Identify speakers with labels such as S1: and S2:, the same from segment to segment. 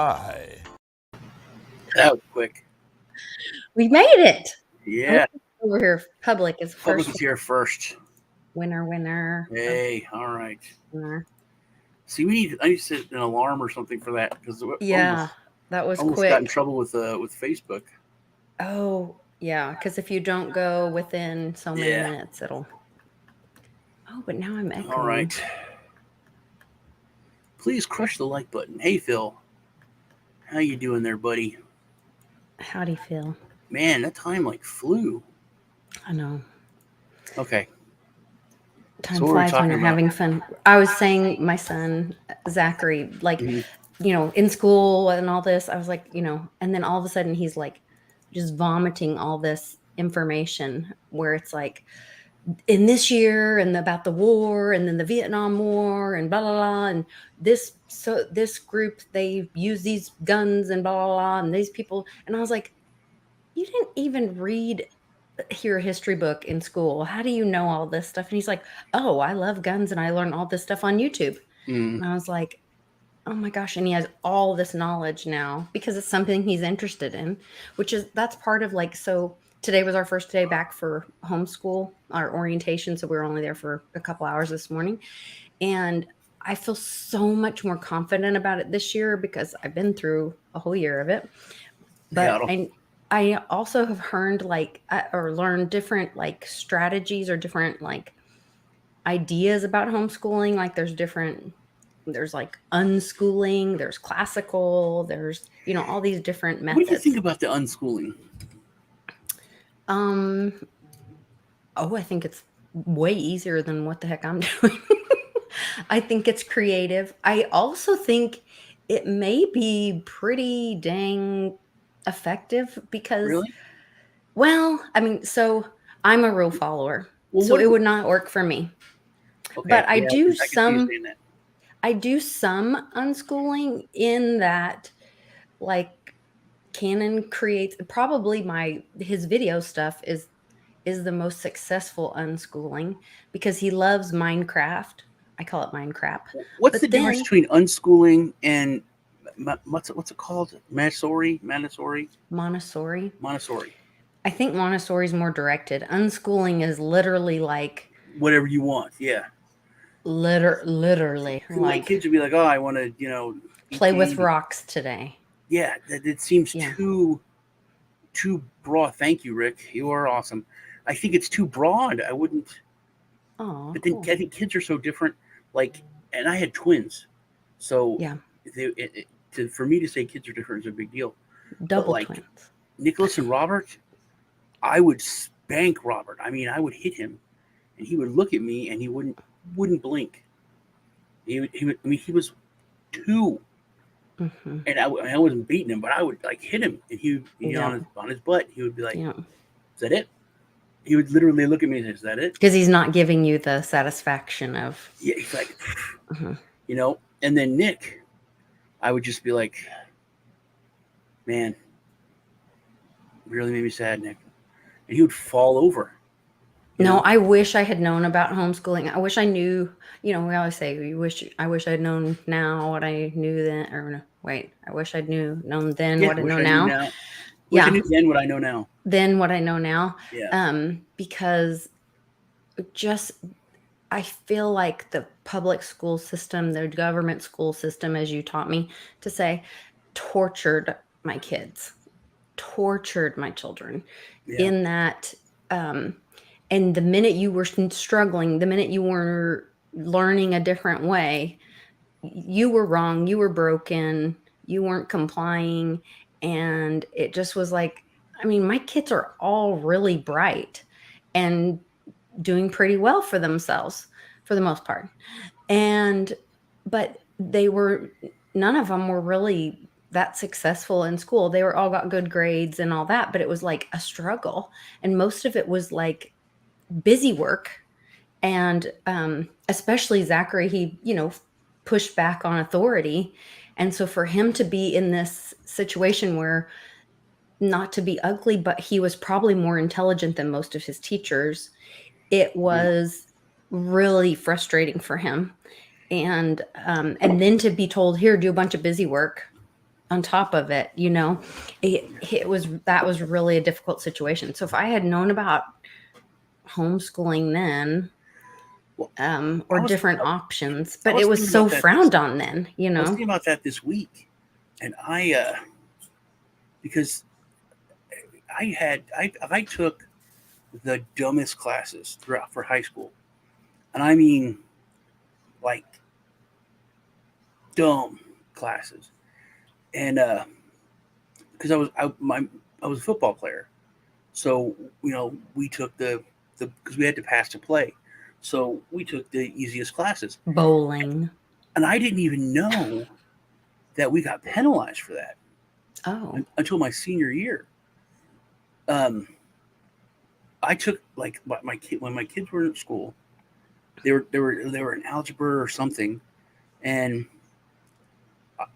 S1: Hi.
S2: That was quick.
S3: We made it.
S2: Yeah.
S3: Over here, public is first.
S2: Public is here first.
S3: Winner.
S2: Hey, all right.
S3: Winner.
S2: See, I need to set an alarm or something for that because
S3: yeah, that was
S2: almost
S3: quick.
S2: got in trouble with Facebook.
S3: Oh yeah, because if you don't go within so many minutes, it'll. Oh, but now I'm echoing.
S2: All right. Please crush the like button. Hey, Phil. How you doing there, buddy?
S3: Howdy, Phil.
S2: Man, that time like flew.
S3: I know.
S2: Okay.
S3: Time flies when you're having fun. I was saying my son, Zachary, like, in school and all this, I was like, and then all of a sudden he's like just vomiting all this information where it's like in this year and about the war and then the Vietnam War and blah, blah, blah. And this group, they use these guns and blah, blah, blah. And these people. And I was like, you didn't even read your history book in school. How do you know all this stuff? And he's like, oh, I love guns and I learned all this stuff on YouTube. And I was like, oh my gosh. And he has all this knowledge now because it's something he's interested in, that's part of so today was our first day back for homeschool, our orientation. So we were only there for a couple hours this morning. And I feel so much more confident about it this year because I've been through a whole year of it. But I also have learned learned different strategies or different ideas about homeschooling. There's unschooling, there's classical, there's all these different methods.
S2: What do you think about the unschooling?
S3: I think it's way easier than what the heck I'm doing. I think it's creative. I also think it may be pretty dang effective because, so I'm a rule follower, so it would not work for me. Okay, but I do some unschooling in that, Cannon creates probably his video stuff is the most successful unschooling because he loves Minecraft. I call it Minecraft.
S2: What's the difference between unschooling and what's it called? Montessori.
S3: I think Montessori is more directed. Unschooling is literally
S2: whatever you want. Yeah.
S3: Literally.
S2: Kids would be like, oh, I want to,
S3: play with rocks today.
S2: Yeah, it seems too broad. Thank you, Rick. You are awesome. I think it's too broad. I wouldn't.
S3: Oh.
S2: But then I think kids are so different. And I had twins, so for me to say kids are different is a big deal.
S3: Double twins.
S2: Nicholas and Robert, I would spank Robert. I mean, I would hit him, and he would look at me, and he wouldn't blink. He was 2.
S3: Mm-hmm.
S2: And I wasn't beating him, but I would hit him, and he on his butt. He would be like, "Is that it?" He would literally look at me and say, "Is that it?"
S3: Because he's not giving you the satisfaction of.
S2: Yeah, he's like, And then Nick, I would just be like, "Man, really made me sad, Nick," and he would fall over.
S3: No, I wish I had known about homeschooling. I wish I knew. We always say, I wish I'd known now what I knew then. Or no, wait, I wish I'd known then what I know now.
S2: I knew then what I know now.
S3: Then what I know now.
S2: Yeah.
S3: Because I feel like the public school system, the government school system, as you taught me to say, tortured my kids, tortured my children in that. And the minute you were struggling, the minute you were learning a different way, you were wrong, you were broken, you weren't complying. And it just was my kids are all really bright and doing pretty well for themselves for the most part. But none of them were really that successful in school. They all got good grades and all that, but it was a struggle. And most of it was busy work. And especially Zachary, he, pushed back on authority. And so for him to be in this situation where, not to be ugly, but he was probably more intelligent than most of his teachers, it was really frustrating for him. And then to be told, here, do a bunch of busy work. on top of it, that was really a difficult situation. So if I had known about homeschooling then, or different options, but it was so frowned on then,
S2: I was thinking about that this week, and because I took the dumbest classes throughout for high school, and I mean, like, dumb classes, and because I was a football player, so we took the because we had to pass to play, so we took the easiest classes,
S3: bowling,
S2: and I didn't even know that we got penalized for that. Until my senior year. I took, like, my kid when my kids were in school, they were in algebra or something, and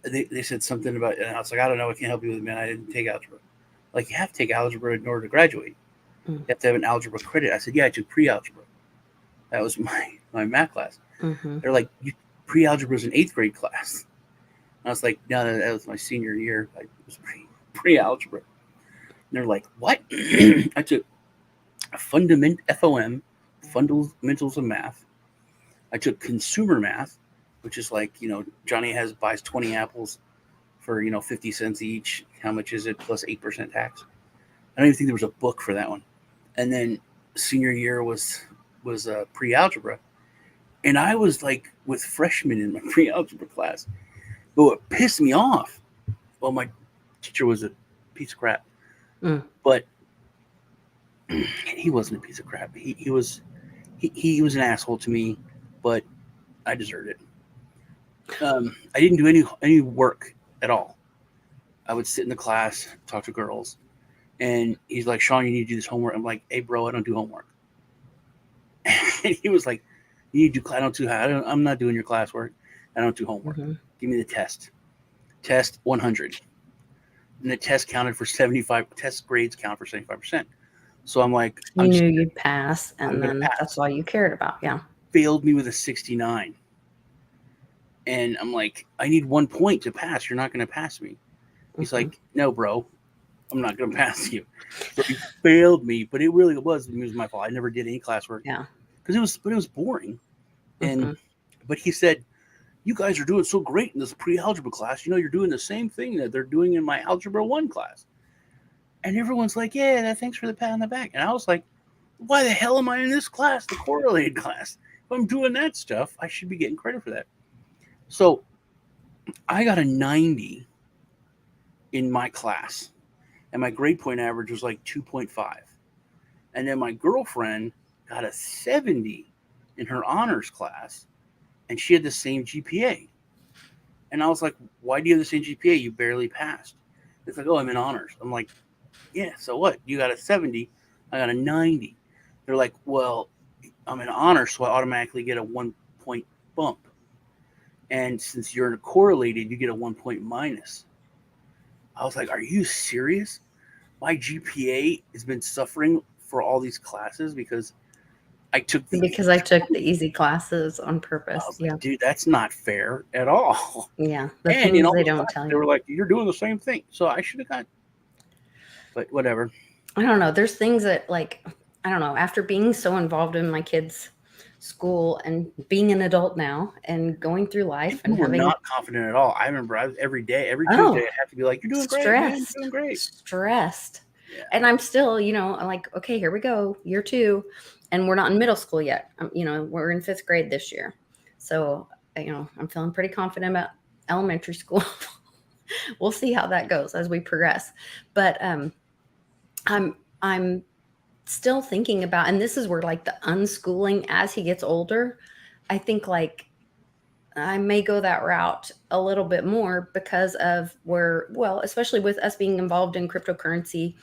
S2: they said something about, and I was like, I don't know, I can't help you with it, man. I didn't take algebra. Like, you have to take algebra in order to graduate. You have to have an algebra credit. I said, yeah, I took pre-algebra. That was my math class. They're like, pre-algebra is an 8th grade class. And I was like, no, that was my senior year. It was pre-algebra. And they're like, what? I took FOM, fundamentals of math. I took consumer math, which is like, Johnny buys 20 apples for 50 cents each. How much is it plus 8% tax? I don't even think there was a book for that one. And then senior year was pre-algebra, and I was like with freshmen in my pre-algebra class. But what pissed me off, well, my teacher was a piece of crap, but he wasn't a piece of crap. He was an asshole to me, but I deserved it. I didn't do any work at all. I would sit in the class, talk to girls, and he's like, Sean, you need to do this homework. I'm like, hey, bro, I don't do homework. And he was like, you need to do, I'm not doing your classwork. I don't do homework. Give me the test. Test 100. And the test counted for 75. Test grades count for 75%. So I'm like,
S3: you knew you'd pass, and then that's all you cared about. Yeah.
S2: Failed me with a 69. And I'm like, I need 1 point to pass. You're not going to pass me. He's like, no, bro, I'm not going to pass you. So he failed me, but it really was my fault. I never did any classwork.
S3: Yeah.
S2: Because it was boring. And but he said, you guys are doing so great in this pre-algebra class. You're doing the same thing that they're doing in my algebra 1 class. And everyone's like, yeah, thanks for the pat on the back. And I was like, why the hell am I in this class, the correlated class? If I'm doing that stuff, I should be getting credit for that. So I got a 90 in my class, and my grade point average was like 2.5. And then my girlfriend got a 70 in her honors class, and she had the same GPA. And I was like, why do you have the same GPA? You barely passed. It's like, oh, I'm in honors. I'm like, yeah, so what? You got a 70, I got a 90. They're like, well, I'm in honors, so I automatically get a 1 point bump. And since you're correlated, you get a 1 point minus. I was like, are you serious? My GPA has been suffering for all these classes because I took the
S3: easy classes on purpose.
S2: Yeah, like, dude, that's not fair at all.
S3: Yeah, the things they don't tell you.
S2: They were like, you're doing the same thing. So I should have got, but whatever.
S3: I don't know. There's things that, like, I don't know. After being so involved in my kids' school and being an adult now and going through life, and
S2: having, not confident at all. I remember every Tuesday I have to be like, you're doing great, man, you're doing great.
S3: Stressed. Yeah. And I'm still, I'm like, okay, here we go, year 2, and we're not in middle school yet. We're in 5th grade this year, so I'm feeling pretty confident about elementary school. We'll see how that goes as we progress, but I'm still thinking about, and this is where, like, the unschooling as he gets older, I think, like, I may go that route a little bit more because of especially with us being involved in cryptocurrency,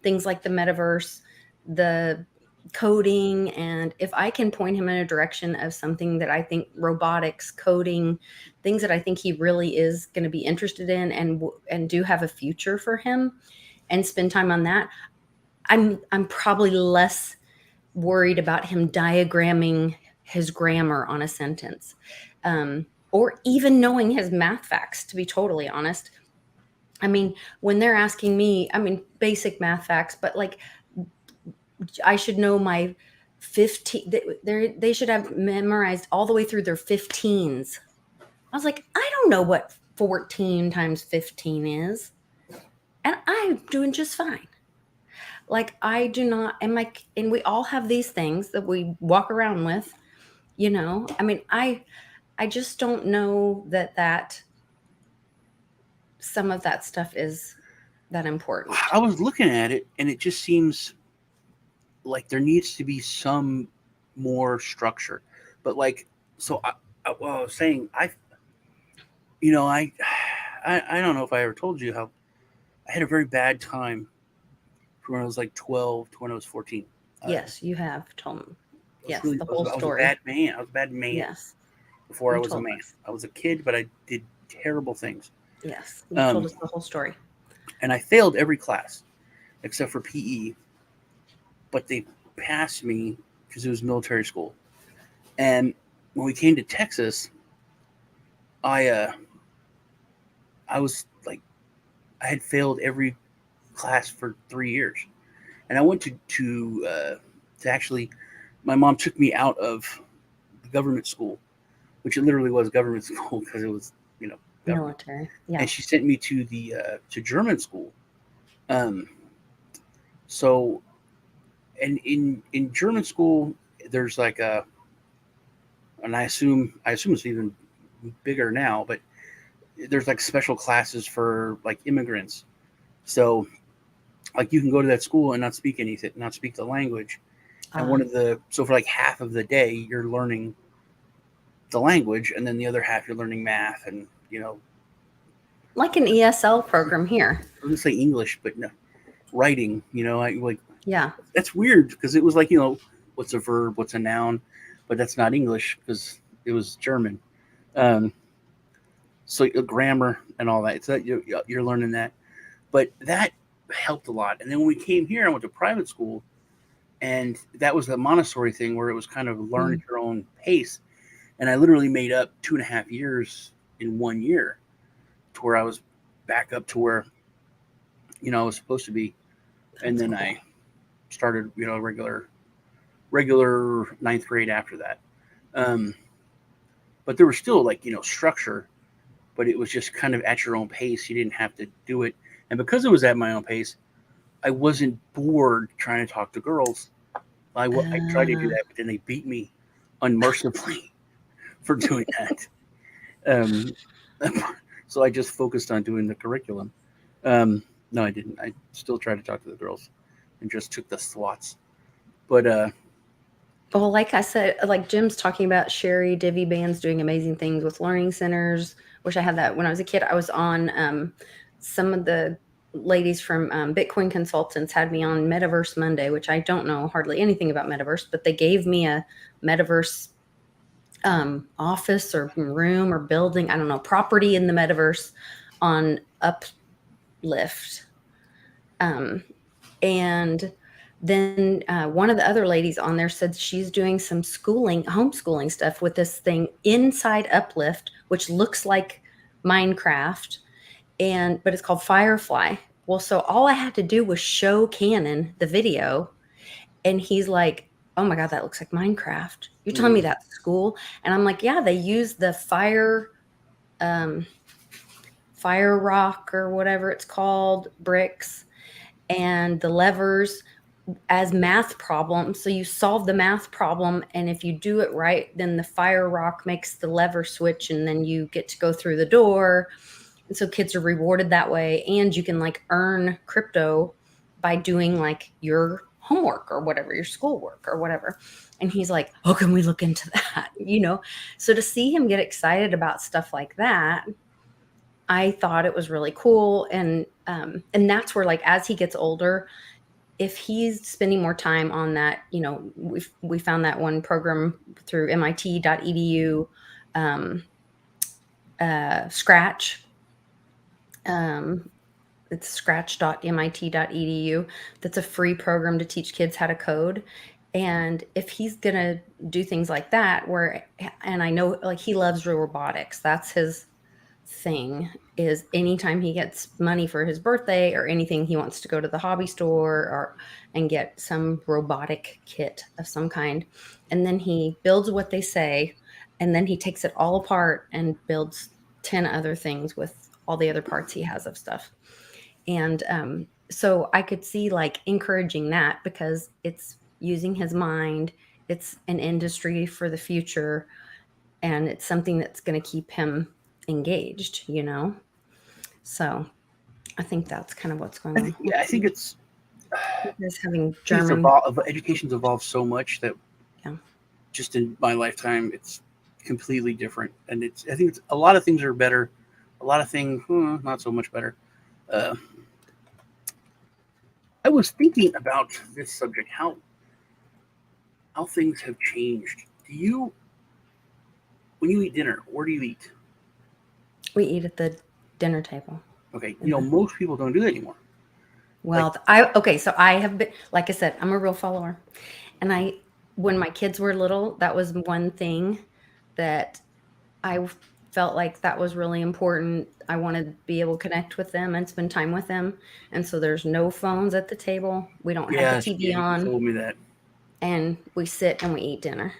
S3: things like the Metaverse, the coding, and if I can point him in a direction of something that I think, robotics, coding, things that I think he really is going to be interested in and do have a future for him, and spend time on that, I'm probably less worried about him diagramming his grammar on a sentence, or even knowing his math facts, to be totally honest. I mean, when they're asking me, I mean, basic math facts, but like I should know my 15, they should have memorized all the way through their 15s. I was like, I don't know what 14 times 15 is. And I'm doing just fine. Like I do not, and we all have these things that we walk around with, you know. I mean, I just don't know that some of that stuff is that important.
S2: I was looking at it, and it just seems like there needs to be some more structure. But like, so well, I was saying, you know, I don't know if I ever told you how I had a very bad time from when I was like 12 to when I was 14.
S3: Yes, you have told me. Yes,
S2: Really,
S3: the whole
S2: I was a
S3: story.
S2: bad man. I was a bad man
S3: Yes,
S2: before I
S3: you
S2: was a
S3: told
S2: man.
S3: us.
S2: I was a kid, but I did terrible things.
S3: Yes, you told
S2: Um,
S3: us the whole story.
S2: and I failed every class except for PE, but they passed me because it was military school. And when we came to Texas, I uh, I was like, I had failed every class for 3 years, and I went to actually, my mom took me out of the government school, which it literally was government school because it was, you know, government,
S3: Military. Yeah.
S2: and she sent me to the to German school. Um, so, and in German school, there's like a, and I assume it's even bigger now, but there's like special classes for like immigrants. So like you can go to that school and not speak anything, not speak the language. And so for like half of the day, you're learning the language, and then the other half you're learning math and, you know,
S3: like an ESL program here.
S2: I was gonna say English, but no, writing. You know, I like
S3: Yeah.
S2: that's weird because it was like, you know, what's a verb, what's a noun, but that's not English because it was German. Um, so grammar and all that. So you're learning that, but that helped a lot. And then when we came here, I went to private school, and that was the Montessori thing where it was kind of learn at your own pace. And I literally made up 2.5 years in 1 year to where I was back up to where, you know, I was supposed to be. And then I started, you know, regular ninth grade after that. Um, but there was still like, you know, structure, but it was just kind of at your own pace. You didn't have to do it. And because it was at my own pace, I wasn't bored trying to talk to girls. I tried to do that, but then they beat me unmercifully for doing that. Um, so I just focused on doing the curriculum. No, I didn't. I still tried to talk to the girls and just took the SWATs. But
S3: well, like I said, like Jim's talking about Sherry Divvy Bands doing amazing things with learning centers. Wish I had that when I was a kid. I was on some of the ladies from Bitcoin Consultants had me on Metaverse Monday, which I don't know hardly anything about Metaverse, but they gave me a Metaverse office or room or building, I don't know, property in the Metaverse on Uplift. And then one of the other ladies on there said she's doing some homeschooling stuff with this thing inside Uplift, which looks like Minecraft, but it's called Firefly. Well, so all I had to do was show Cannon the video, and he's like, "Oh my God, that looks like Minecraft. You're telling me that's school?" And I'm like, "Yeah, they use the fire rock or whatever it's called, bricks, and the levers as math problems. So you solve the math problem, and if you do it right, then the fire rock makes the lever switch, and then you get to go through the door. And so kids are rewarded that way, and you can like earn crypto by doing like your homework or whatever, your schoolwork or whatever." And he's like, "Oh, can we look into that?" You know, so to see him get excited about stuff like that, I thought it was really cool. And that's where, like, as he gets older, if he's spending more time on that, you know, we found that one program through MIT.edu, Scratch. It's scratch.mit.edu. That's a free program to teach kids how to code. And if he's going to do things like that, and I know like he loves robotics, that's thing is anytime he gets money for his birthday or anything, he wants to go to the hobby store and get some robotic kit of some kind. And then he builds what they say, and then he takes it all apart and builds 10 other things with all the other parts he has of stuff. And so I could see like encouraging that, because it's using his mind. It's an industry for the future, and it's something that's going to keep him engaged, you know? So I think that's kind of what's going on.
S2: I think it's
S3: having German.
S2: Education's evolved so much that just in my lifetime, it's completely different. And I think it's, a lot of things are better. A lot of things, not so much better. I was thinking about this subject, how things have changed. When you eat dinner, where do you eat?
S3: We eat at the dinner table.
S2: Okay, most people don't do that anymore.
S3: Well, so I have been, like I said, I'm a real follower. And when my kids were little, that was one thing that I felt like that was really important. I wanted to be able to connect with them and spend time with them. And so there's no phones at the table. We don't have the TV on.
S2: You told me that.
S3: And we sit and we eat dinner.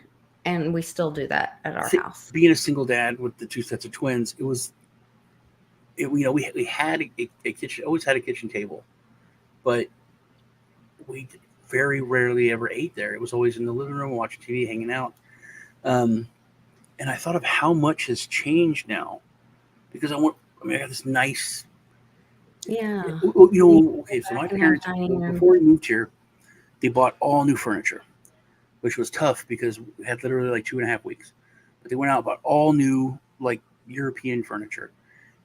S3: And we still do that at our house.
S2: Being a single dad with the two sets of twins, we had a kitchen, always had a kitchen table, but we very rarely ever ate there. It was always in the living room, watching TV, hanging out. And I thought of how much has changed now, because I got this nice.
S3: Yeah.
S2: Okay, so my parents, before we moved here, they bought all new furniture, which was tough because we had literally like 2.5 weeks. But they went out and bought all new, like, European furniture.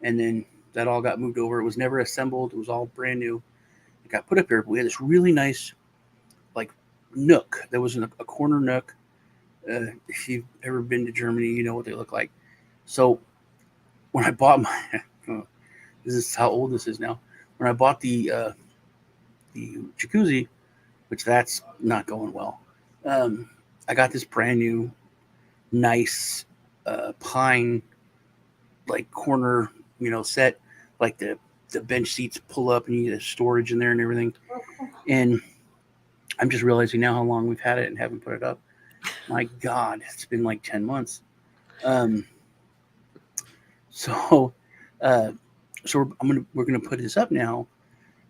S2: And then that all got moved over. It was never assembled. It was all brand new. It got put up here. But we had this really nice, like, nook. There was a corner nook. If you've ever been to Germany, you know what they look like. So when I bought this is how old this is now. When I bought the jacuzzi, which that's not going well, I got this brand new, nice pine, like, corner, set, like the bench seats pull up and you get storage in there and everything. And I'm just realizing now how long we've had it and haven't put it up. My God, it's been like 10 months. So we're gonna put this up now,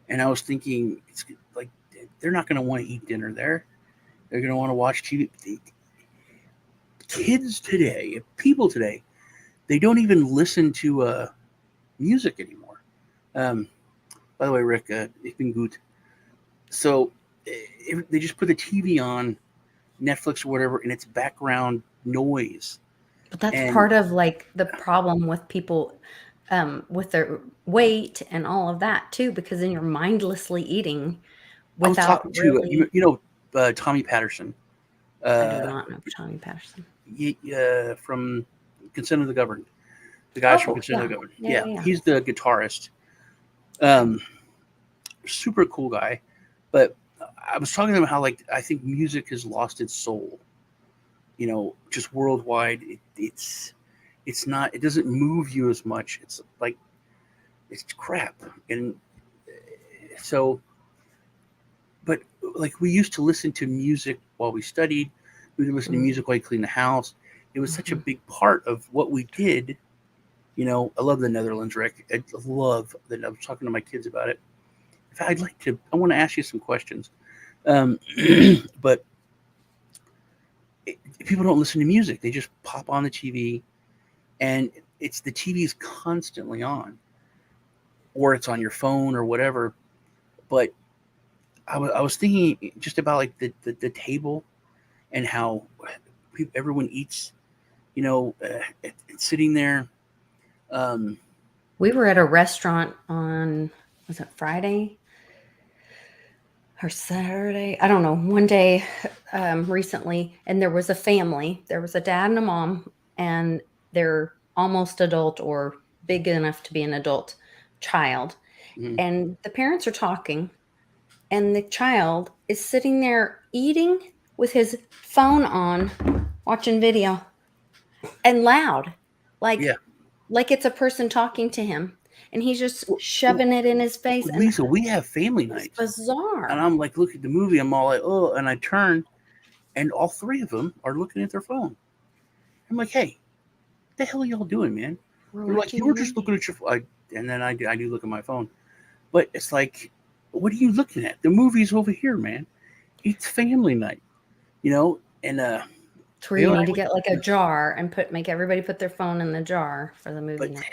S2: and I was thinking, it's like they're not gonna want to eat dinner there. They're gonna want to watch TV. Kids today, people today, they don't even listen to music anymore. By the way, Rick, ich bin gut. So they just put the TV on, Netflix or whatever, and it's background noise.
S3: But that's part of, like, the problem with people with their weight and all of that too, because then you're mindlessly eating without. I was talking
S2: to Tommy Patterson.
S3: I do not know Tommy Patterson.
S2: From Consent of the Governed. The guys from Consent of the Governed. Yeah, he's the guitarist. Super cool guy. But I was talking to him how, like, I think music has lost its soul. Just worldwide, it's not. It doesn't move you as much. It's like, it's crap. And so, but like, we used to listen to music while we studied. We would listen to music while we cleaned the house. It was such a big part of what we did. I love the Netherlands, Rick. I love that. I was talking to my kids about it. I want to ask you some questions. But people don't listen to music. They just pop on the TV, and the TV is constantly on, or it's on your phone or whatever. But I was thinking just about, like, the table and how everyone eats, sitting there.
S3: We were at a restaurant on, was it Friday or Saturday? I don't know. One day recently, and there was a family. There was a dad and a mom, and they're almost adult or big enough to be an adult child. Mm-hmm. And the parents are talking, and the child is sitting there eating with his phone on, watching video, and loud. Like, like it's a person talking to him, and he's just
S2: Well,
S3: shoving it in his face. And
S2: Lisa, we have family
S3: it's
S2: nights,
S3: bizarre.
S2: and I'm like, look at the movie. I'm all like, oh, and I turn, and all three of them are looking at their phone. I'm like, hey, what the hell are y'all doing, man? They're like, you were just looking at your phone. And then I do look at my phone. But it's like, what are you looking at? The movie's over here, man. It's family night, and
S3: it's where you need to get like a jar and make everybody put their phone in the jar for the movie night.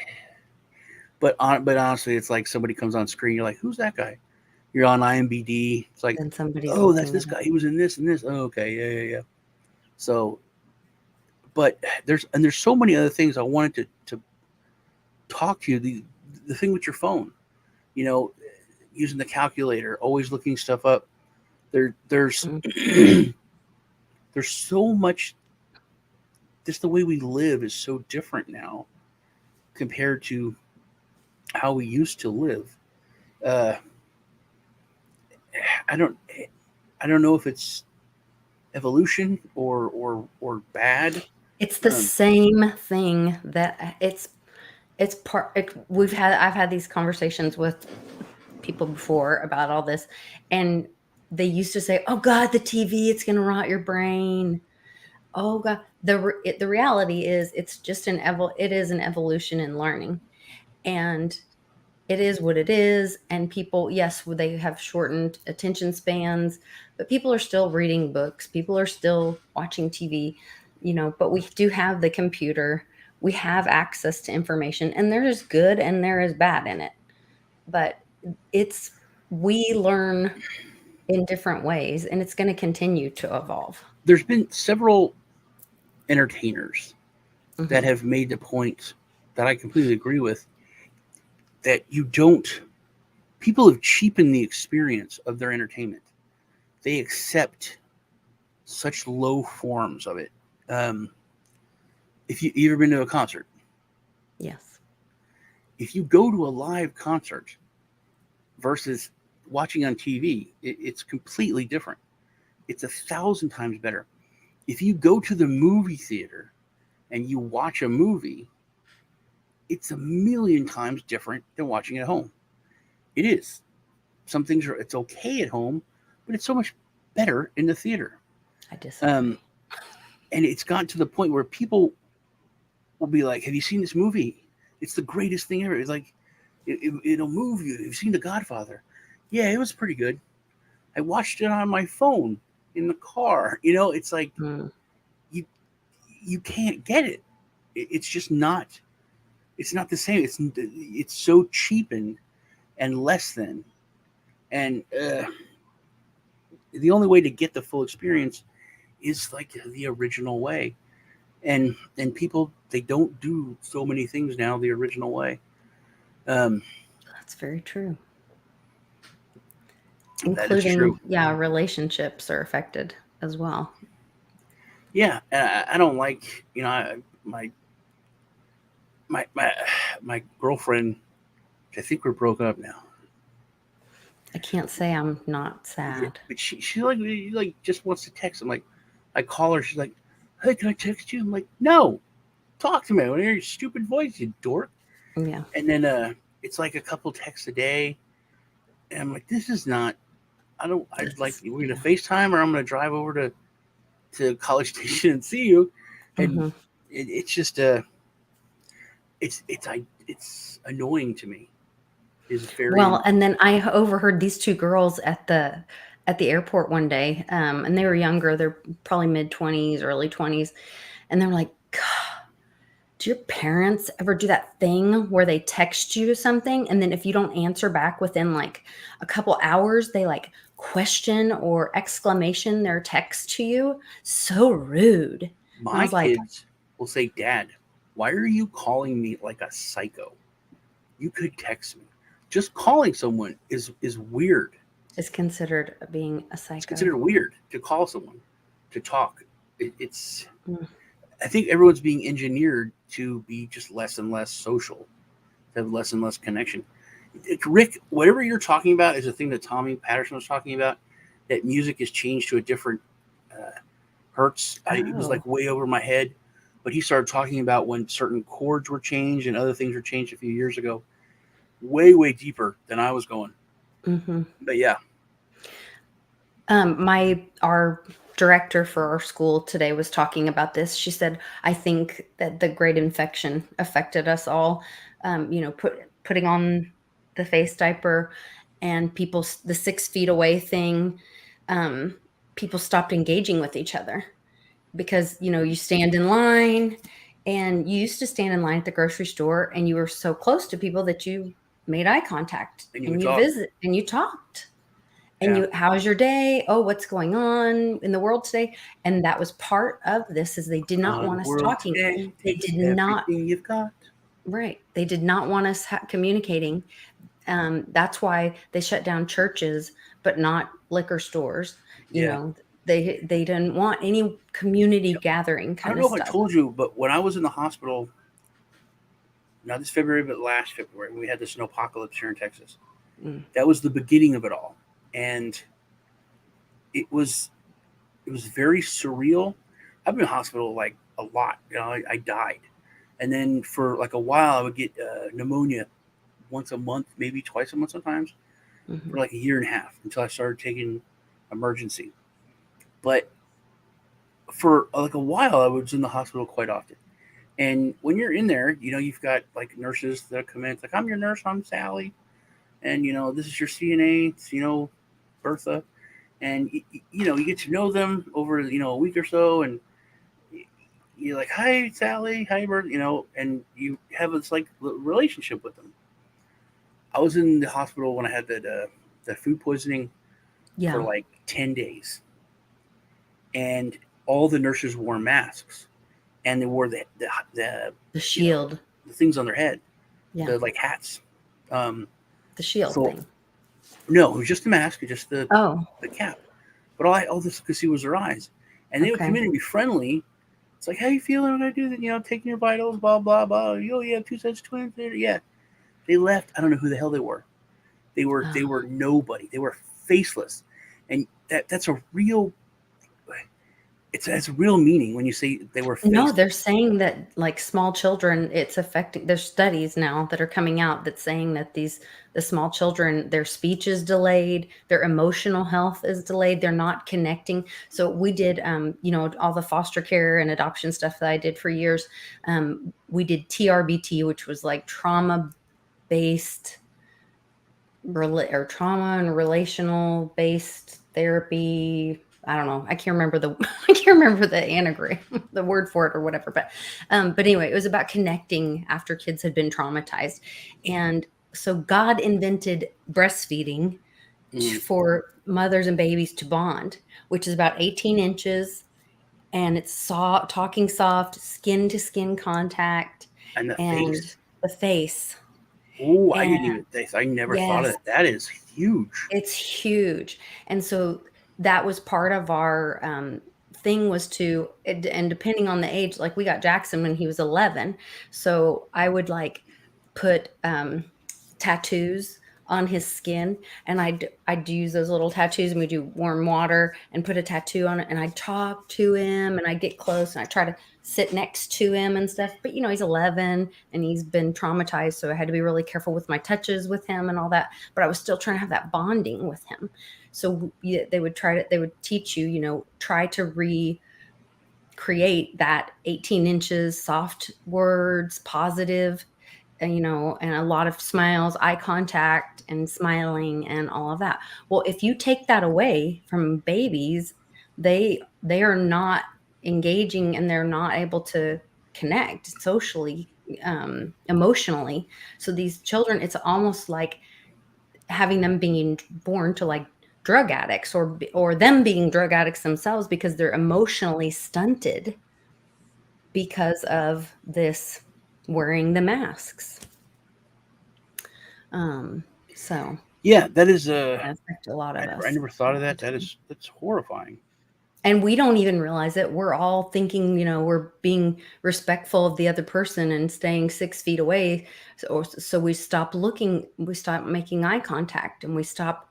S2: But honestly, it's like somebody comes on screen. You're like, who's that guy? You're on IMDb. It's like, oh, that's this guy. He was in this and this. Oh, okay, yeah. So, but there's so many other things I wanted to talk to you. The thing with your phone, using the calculator, always looking stuff up. There's there's so much. Just the way we live is so different now compared to how we used to live. I don't know if it's evolution or bad.
S3: It's the same thing that it's part. I've had these conversations with people before about all this, and they used to say, "Oh God, the TV, it's going to rot your brain." Oh God, the reality is it's just it is an evolution in learning, and it is what it is. And people, yes, they have shortened attention spans, but people are still reading books. People are still watching TV, but we do have the computer. We have access to information, and there is good and there is bad in it. But we learn in different ways, and it's going to continue to evolve.
S2: There's been several entertainers that have made the point that I completely agree with, that people have cheapened the experience of their entertainment. They accept such low forms of it. If you ever been to a concert?
S3: Yes.
S2: If you go to a live concert versus watching on TV, it's completely different. It's 1,000 times better. If you go to the movie theater and you watch a movie, it's 1,000,000 times different than watching it at home. It is. Some things it's okay at home, but it's so much better in the theater.
S3: I disagree.
S2: And it's gotten to the point where people will be like, have you seen this movie? It's the greatest thing ever. It's like, it'll move you. You've seen The Godfather. Yeah, it was pretty good. I watched it on my phone in the car. It's like, you can't get it. It's just not. It's not the same. It's so cheapened and less than. And the only way to get the full experience is like the original way. And people, they don't do so many things now the original way.
S3: That's very true. Including,
S2: true.
S3: Relationships are affected as well.
S2: Yeah, I don't like, my girlfriend, I think we're broken up now.
S3: I can't say I'm not sad.
S2: Yeah, but she like just wants to text. I'm like, I call her. She's like, hey, can I text you? I'm like, no, talk to me. I want to hear your stupid voice, you dork.
S3: Yeah.
S2: And then it's like a couple texts a day. And I'm like, this is not, we're going to FaceTime, or I'm going to drive over to College Station and see you. And it's just, it's annoying to me.
S3: And then I overheard these two girls at the airport one day, and they were younger. They're probably mid-20s, early 20s, and they're like, God, do your parents ever do that thing where they text you something, and then if you don't answer back within like a couple hours, they like question or exclamation their text to you? So rude.
S2: My kids will say, Dad, why are you calling me like a psycho? You could text me. Just calling someone is weird.
S3: It's considered being a psycho.
S2: It's considered weird to call someone, to talk. I think everyone's being engineered to be just less and less social, to have less and less connection. Rick, whatever you're talking about is a thing that Tommy Patterson was talking about, that music has changed to a different hertz. It was like way over my head. but he started talking about when certain chords were changed and other things were changed a few years ago. Way, way deeper than I was going.
S3: Mm-hmm.
S2: But yeah.
S3: Our director for our school today was talking about this. She said, I think that the Great Infection affected us all. Putting on the face diaper and people, the 6 feet away thing, people stopped engaging with each other because, you stand in line, and you used to stand in line at the grocery store and you were so close to people that you made eye contact and you visit and you talked. And how's your day? Oh, what's going on in the world today? And that was part of this, is they did not want us talking.
S2: Today,
S3: they did not.
S2: You've got.
S3: Right. They did not want us communicating. That's why they shut down churches, but not liquor stores. They didn't want any community gathering kind of stuff.
S2: I don't know if I told you, but when I was in the hospital, not this February, but last February, we had the snowpocalypse here in Texas. That was the beginning of it all. And it was very surreal. I've been in hospital like a lot. I died. And then for like a while, I would get pneumonia once a month, maybe twice a month sometimes, for like a year and a half until I started taking emergency. But for like a while, I was in the hospital quite often. And when you're in there, you've got like nurses that come in. It's like, I'm your nurse, I'm Sally. And, this is your CNA, it's, Bertha. And, you get to know them over, a week or so. And you're like, hi, Sally, hi, Bertha, and you have this like relationship with them. I was in the hospital when I had that food poisoning for like 10 days. And all the nurses wore masks. And they wore the
S3: shield,
S2: the things on their head, the like hats.
S3: The shield thing.
S2: No, it was just the mask, just the cap. But all this could see was their eyes, and they would come in and be friendly. It's like, how you feeling? What I do? Taking your vitals, blah blah blah. You have 2 sets twins. Yeah, they left. I don't know who the hell they were. They were nobody. They were faceless, and that's a real. It's a real meaning when you say they were faceless.
S3: No, they're saying that like small children, it's affecting. There's studies now that are coming out that's saying that the small children, their speech is delayed, their emotional health is delayed, they're not connecting. So we did, all the foster care and adoption stuff that I did for years. We did TRBT, which was like trauma-based or trauma and relational based therapy. I don't know. I can't remember the anagram, the word for it or whatever. But anyway, it was about connecting after kids had been traumatized. And so God invented breastfeeding for mothers and babies to bond, which is about 18 inches. And it's talking soft, skin to skin contact.
S2: And the
S3: face.
S2: Oh, I didn't even think. I never thought of it. That is huge.
S3: It's huge. And so that was part of our thing was to, and depending on the age, like we got Jackson when he was 11. So I would like put tattoos on his skin, and I'd use those little tattoos, and we'd do warm water and put a tattoo on it, and I'd talk to him, and I'd get close, and I try to sit next to him and stuff. But he's 11 and he's been traumatized, so I had to be really careful with my touches with him and all that. But I was still trying to have that bonding with him. So they would teach you, try to recreate that 18 inches, soft words, positive, and a lot of smiles, eye contact, and smiling, and all of that. Well, if you take that away from babies, they are not engaging, and they're not able to connect socially, emotionally. So these children, it's almost like having them being born to like drug addicts, or them being drug addicts themselves, because they're emotionally stunted because of this wearing the masks. So
S2: yeah, that is
S3: affect a lot of us.
S2: I never thought of that. That's horrifying.
S3: And we don't even realize it. We're all thinking, we're being respectful of the other person and staying 6 feet away. So we stop looking, we stop making eye contact, and we stop,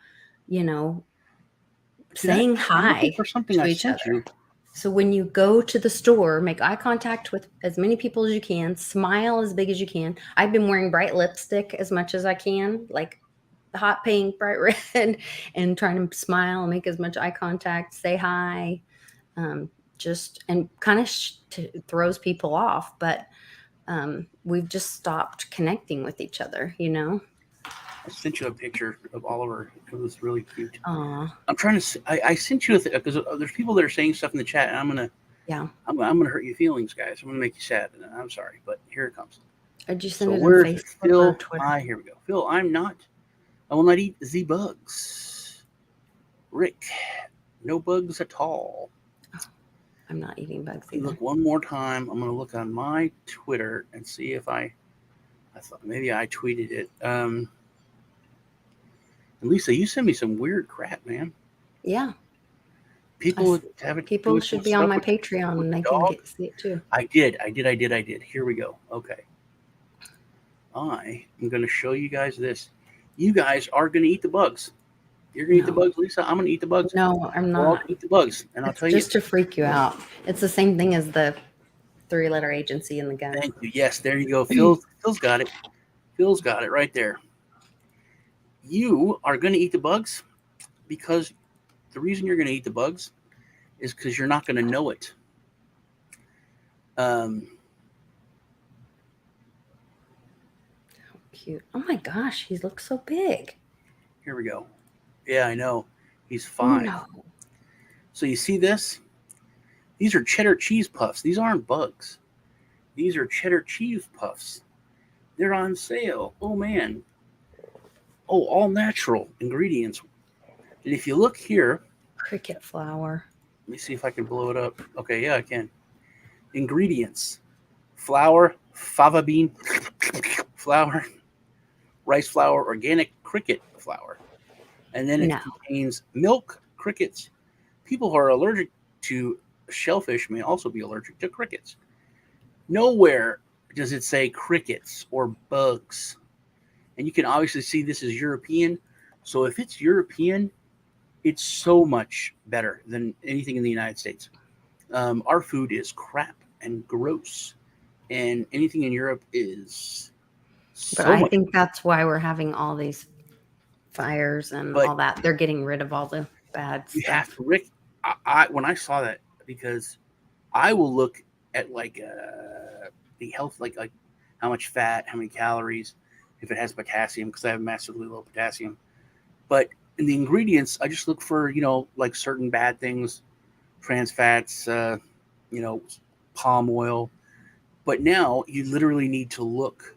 S3: saying hi
S2: for something
S3: to
S2: I
S3: each
S2: sent
S3: other.
S2: you.
S3: So when you go to the store, make eye contact with as many people as you can, smile as big as you can. I've been wearing bright lipstick as much as I can, like hot pink, bright red, and trying to smile and make as much eye contact, say hi, just, and kind of throws people off. But we've just stopped connecting with each other, you know?
S2: I sent you a picture of Oliver. It was really cute.
S3: Aw.
S2: I'm trying to. I sent you because there's people that are saying stuff in the chat, and I'm gonna hurt your feelings, guys. I'm gonna make you sad. I'm sorry, but here it comes.
S3: Did you send
S2: So
S3: it on
S2: where's
S3: Facebook
S2: Phil?
S3: or Twitter?
S2: Here we go. Phil, I will not eat the bugs. Rick, no bugs at all.
S3: I'm not eating bugs either.
S2: Look one more time. I'm gonna look on my Twitter and see if I thought maybe I tweeted it. Lisa, you send me some weird crap, man.
S3: Yeah.
S2: People
S3: should be on my Patreon and they can see it too.
S2: I did. Here we go. Okay. I am going to show you guys this. You guys are going to eat the bugs. You're going to eat the bugs, Lisa. I'm going to eat the bugs.
S3: No, I'm not.
S2: We're all going to eat the bugs. And I'll tell you.
S3: Just to freak you out. It's the same thing as the 3-letter agency in the gun.
S2: Thank you. Yes, there you go. Phil's got it. Phil's got it right there. You are going to eat the bugs because the reason you're going to eat the bugs is because you're not going to know it.
S3: Cute. Oh my gosh, he looks so big.
S2: Here we go. Yeah, I know. He's 5. No. So you see this? These are cheddar cheese puffs. These aren't bugs. These are cheddar cheese puffs. They're on sale. Oh, man. Oh, all natural ingredients. And if you look here.
S3: Cricket flour.
S2: Let me see if I can blow it up. Okay, yeah, I can. Ingredients. Flour, fava bean flour, rice flour, organic cricket flour. And then it contains milk, crickets. People who are allergic to shellfish may also be allergic to crickets. Nowhere does it say crickets or bugs. And you can obviously see this is European. So if it's European, it's so much better than anything in the United States. Our food is crap and gross. And anything in Europe is
S3: I think that's why we're having all these fires and all that. They're getting rid of all the bad stuff.
S2: Have to, Rick, when I saw that, because I will look at like the health, like how much fat, how many calories, if it has potassium, because I have massively low potassium. But in the ingredients, I just look for, like certain bad things, trans fats, palm oil. But now you literally need to look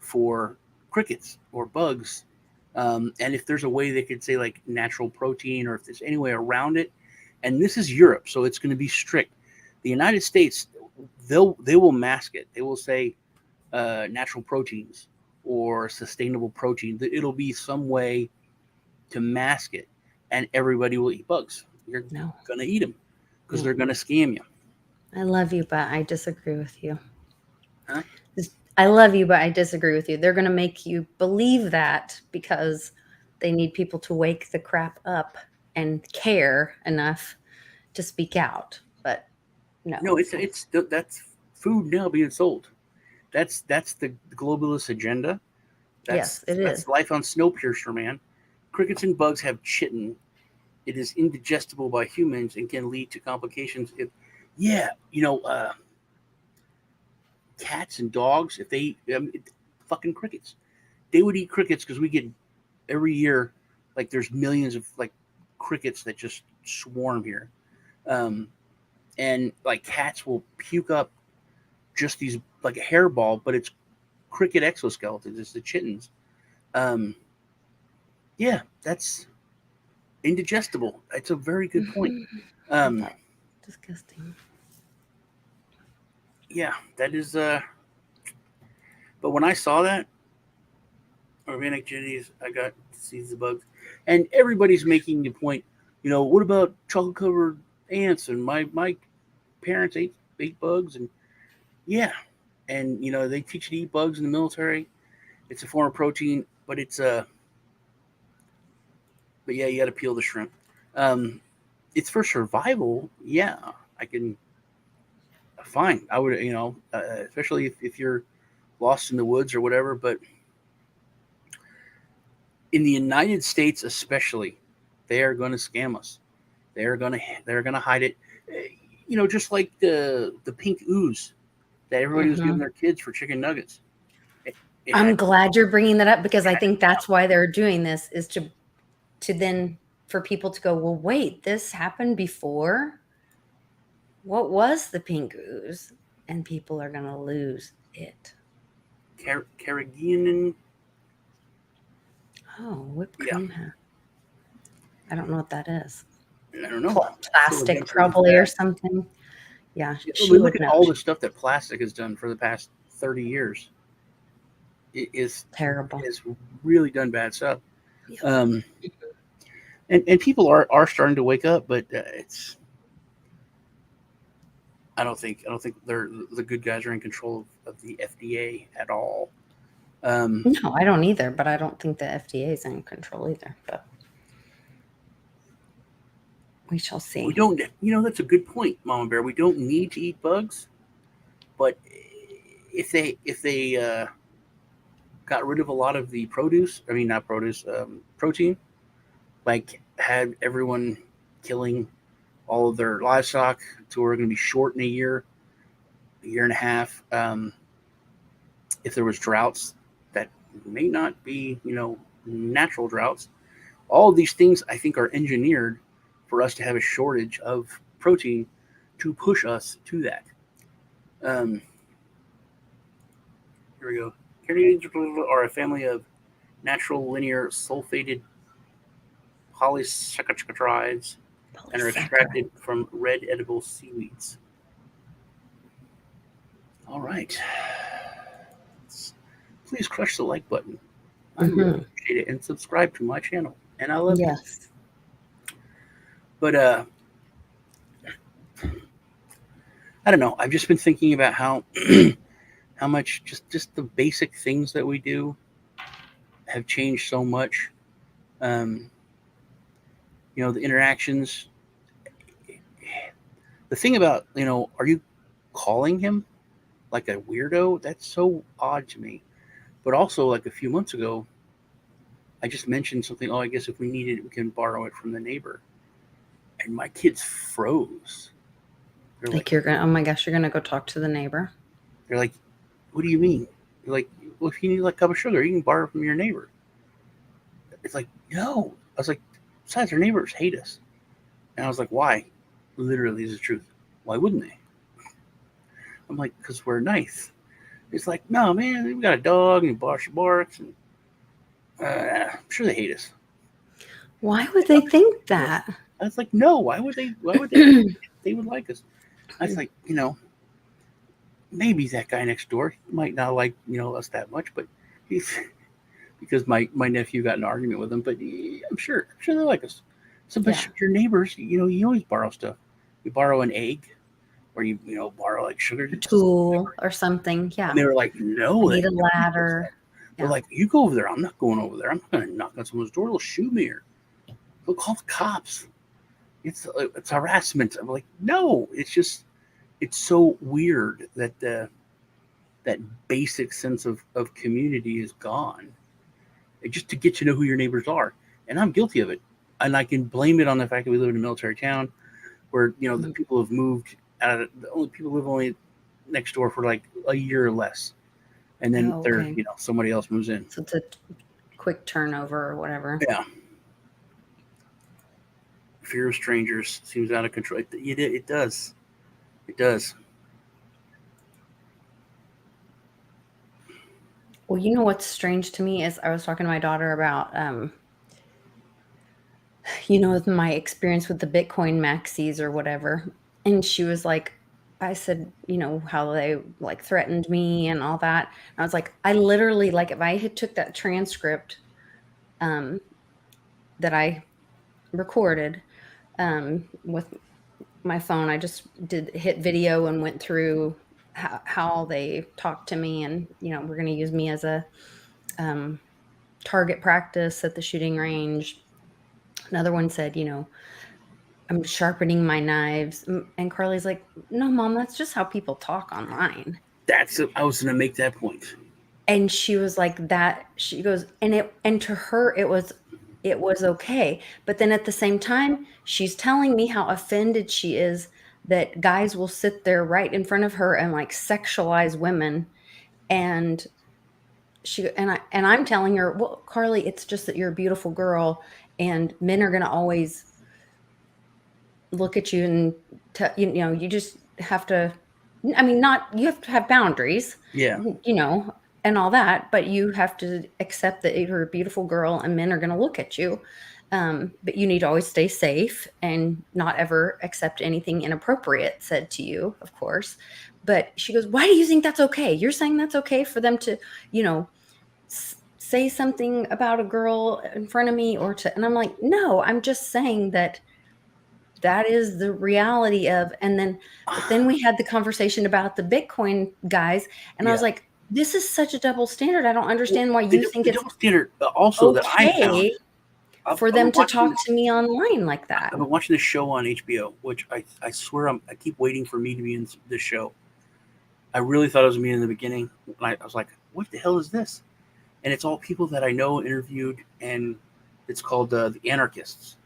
S2: for crickets or bugs. And if there's a way they could say like natural protein, or if there's any way around it. And this is Europe, so it's going to be strict. The United States, they will mask it. They will say natural proteins or sustainable protein. It'll be some way to mask it, and everybody will eat bugs. You're going to eat them because they're going to scam you.
S3: I love you, but I disagree with you.
S2: Huh?
S3: I love you, but I disagree with you. They're going to make you believe that because they need people to wake the crap up and care enough to speak out. But no,
S2: that's food now being sold. That's the globalist agenda.
S3: Yes, it is.
S2: That's life on Snowpiercer, man. Crickets and bugs have chitin. It is indigestible by humans and can lead to complications. Cats and dogs, if they eat fucking crickets, they would eat crickets because we get every year, like there's millions of like crickets that just swarm here. And like cats will puke up just these like a hairball, but it's cricket exoskeletons. It's the chitins. Yeah, that's indigestible. It's a very good point.
S3: Disgusting.
S2: Yeah, that is. But when I saw that, organic chilies, I got to see the bugs, and everybody's making the point. What about chocolate covered ants? And my parents ate bugs, and and they teach you to eat bugs in the military. It's a form of protein, but it's But yeah, you got to peel the shrimp. It's for survival, yeah. I can, fine. I would, especially if you're lost in the woods or whatever. But in the United States, especially, they are going to scam us. They're gonna hide it. Just like the pink ooze that everybody was giving their kids for chicken nuggets. It
S3: I'm
S2: had,
S3: glad you're bringing that up, because I think that's why they're doing this, is to then for people to go, well, wait, this happened before. What was the pink ooze? And people are going to lose it.
S2: Carrageenan.
S3: Oh, whipped
S2: Yeah,
S3: cream. I don't know what that is.
S2: I don't know.
S3: Plastic, probably, or something. Yeah, she
S2: Look
S3: would
S2: at
S3: know.
S2: all the stuff that plastic has done for the past 30 years. It is
S3: Terrible.
S2: It's really done bad stuff.
S3: Yeah.
S2: And people are starting to wake up, but it's. I don't think they're the good guys are in control of the FDA at all.
S3: No, I don't either, but I don't think the FDA is in control either. But we shall see.
S2: We don't, that's a good point, Mama Bear. We don't need to eat bugs, but if they got rid of a lot of the produce, I mean not produce, protein, like had everyone killing all of their livestock to where we're going to be short in a year and a half. If there was droughts that may not be, natural droughts, all of these things I think are engineered for us to have a shortage of protein to push us to that. Here we go. Carnitines are a family of natural linear sulfated polysaccharides and are extracted from red edible seaweeds. All right. Please crush the like button. I really appreciate it. And subscribe to my channel. And I love you. But I don't know. I've just been thinking about how how much just the basic things that we do have changed so much. The interactions. The thing about, are you calling him like a weirdo? That's so odd to me. But also, like a few months ago, I just mentioned something. Oh, I guess if we need it, we can borrow it from the neighbor. And my kids froze.
S3: They're like you're gonna. Oh my gosh, you're gonna go talk to the neighbor.
S2: They're like, "What do you mean?" They're like, "Well, if you need like a cup of sugar, you can borrow from your neighbor." It's like, no. I was like, besides, our neighbors hate us. And I was like, why? Literally, is the truth. Why wouldn't they? I'm like, because we're nice. It's like, no, man, we got a dog and she barks, and I'm sure they hate us.
S3: Why would they think that?
S2: I was like, no, why would they? Why would they? They would like us. I was like, maybe that guy next door might not like, us that much, but he's because my nephew got in an argument with him, but I'm sure they like us. So, but your neighbors, you always borrow stuff. You borrow an egg, or you borrow like sugar,
S3: a tool or something. Yeah.
S2: And they were like, no,
S3: I need a ladder.
S2: They're like, you go over there. I'm not going over there. I'm not going to knock on someone's door. They'll shoot me, or they'll call the cops. It's harassment. I'm like, no, it's so weird that that basic sense of community is gone. Just to get to know who your neighbors are. And I'm guilty of it. And I can blame it on the fact that we live in a military town where, the people have moved out of the only people live only next door for like a year or less. And then somebody else moves in.
S3: So it's a quick turnover or whatever.
S2: Yeah. Fear of strangers seems out of control. It does. It does.
S3: Well, you know what's strange to me is I was talking to my daughter about, my experience with the Bitcoin maxis or whatever. And she was like, I said, how they like threatened me and all that. And I was like, I literally, like, if I had took that transcript that I recorded with my phone, I just hit video and went through how they talked to me, and we're going to use me as a target practice at the shooting range. Another one said, I'm sharpening my knives. And Carly's like, no, Mom, that's just how people talk online.
S2: I was going to make that point.
S3: And she was like that. She goes, and to her, it was okay. But then at the same time, she's telling me how offended she is that guys will sit there right in front of her and like sexualize women. And I'm telling her, well, Carly, it's just that you're a beautiful girl, and men are going to always look at you and you just have to. I mean, not you have to have boundaries.
S2: Yeah.
S3: And all that, but you have to accept that you're a beautiful girl and men are going to look at you. But you need to always stay safe and not ever accept anything inappropriate said to you, of course. But she goes, why do you think that's okay? You're saying that's okay for them to, say something about a girl in front of me and I'm like, no, I'm just saying that is the reality of, but then we had the conversation about the Bitcoin guys. And I was like, this is such a double standard. I don't understand why you think it's
S2: double standard also that I found
S3: for them to talk to me online like that.
S2: I've been watching this show on HBO, which I swear I keep waiting for me to be in this show. I really thought it was me in the beginning. I was like, what the hell is this? And it's all people that I know interviewed, and it's called The Anarchists.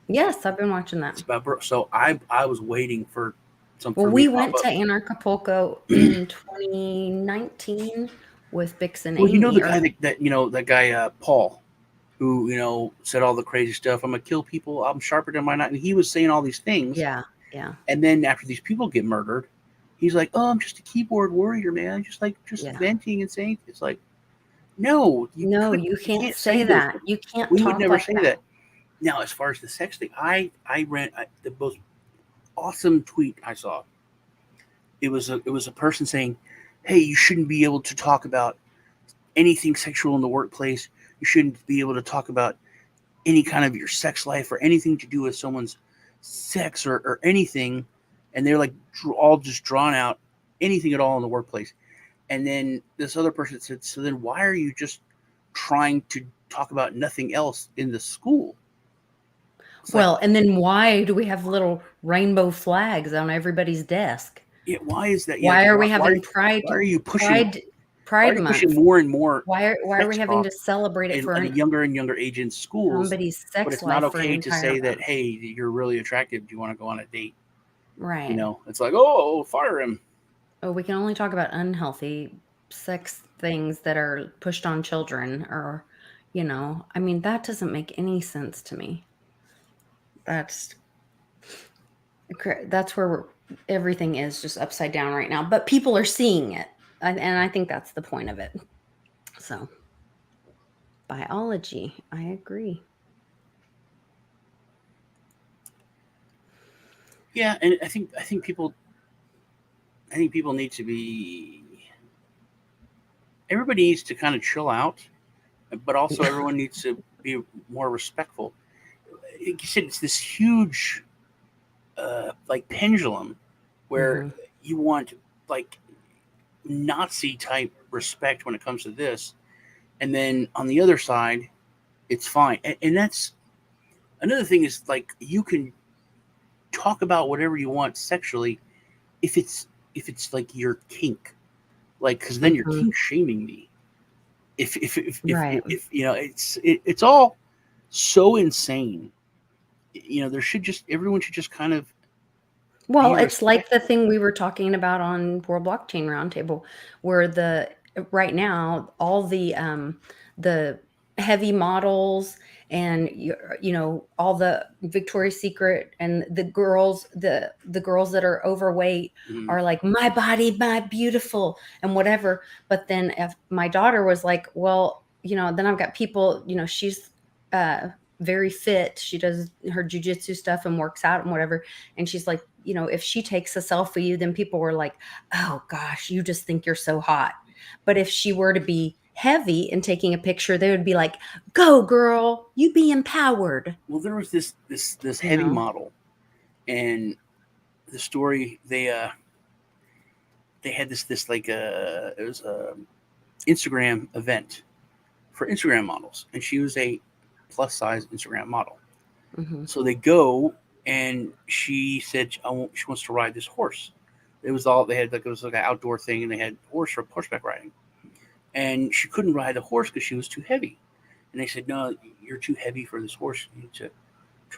S3: Yes, I've been watching that.
S2: It's about, so I was waiting for something.
S3: Well, we went to Anarchapulco in 2019 with Bix and Amy.
S2: You know the guy that guy Paul, who said all the crazy stuff. I'm gonna kill people. I'm sharper than my knife. And he was saying all these things.
S3: Yeah.
S2: And then after these people get murdered, he's like, "Oh, I'm just a keyboard warrior, man. Just venting and saying." It's like, no,
S3: you can't say that. You can't.
S2: We would never say that. Now, as far as the sex thing, I ran the most awesome tweet I saw. It was a person saying, "Hey, you shouldn't be able to talk about anything sexual in the workplace. You shouldn't be able to talk about any kind of your sex life or anything to do with someone's sex or anything." And they're like all just drawn out, anything at all in the workplace. And then this other person said, so then why are you just trying to talk about nothing else in the school?
S3: And then why do we have little rainbow flags on everybody's desk?
S2: Yeah, why is that?
S3: Why are we having Pride?
S2: Why are you pushing
S3: Pride Month?
S2: Pushing more and more.
S3: Why are we having to celebrate it for
S2: a younger and younger age in schools?
S3: Somebody's sex
S2: but it's
S3: life
S2: not okay to say
S3: month.
S2: That, hey, you're really attractive. Do you want to go on a date?
S3: Right.
S2: It's like, oh, fire him.
S3: Oh, we can only talk about unhealthy sex things that are pushed on children, or, I mean, that doesn't make any sense to me. That's where everything is just upside down right now, but people are seeing it. And I think that's the point of it. So biology, I agree.
S2: Yeah. And I think people need to be, everybody needs to kind of chill out, but also everyone needs to be more respectful. Like you said, it's this huge like pendulum where you want like Nazi type respect when it comes to this, and then on the other side it's fine. And that's another thing, is like you can talk about whatever you want sexually if it's like your kink, like, because then you're kink shaming me. If it's all so insane. Everyone should just kind of.
S3: Well, it's like the thing we were talking about on World Blockchain Roundtable, where right now all the heavy models and all the Victoria's Secret and the girls that are overweight are like, my body, my beautiful, and whatever. But then if my daughter was like, well, then I've got people, she's very fit. She does her jujitsu stuff and works out and whatever. And she's like, if she takes a selfie, then people were like, oh gosh, you just think you're so hot. But if she were to be heavy and taking a picture, they would be like, go girl, you be empowered.
S2: Well, there was this heavy model, and the story, they had this like it was a Instagram event for Instagram models, and she was a plus size Instagram model. So they go and she said she wants to ride this horse. It was all they had, like it was like an outdoor thing, and they had horseback riding, and she couldn't ride the horse because she was too heavy. And they said, "No, you're too heavy for this horse. You need to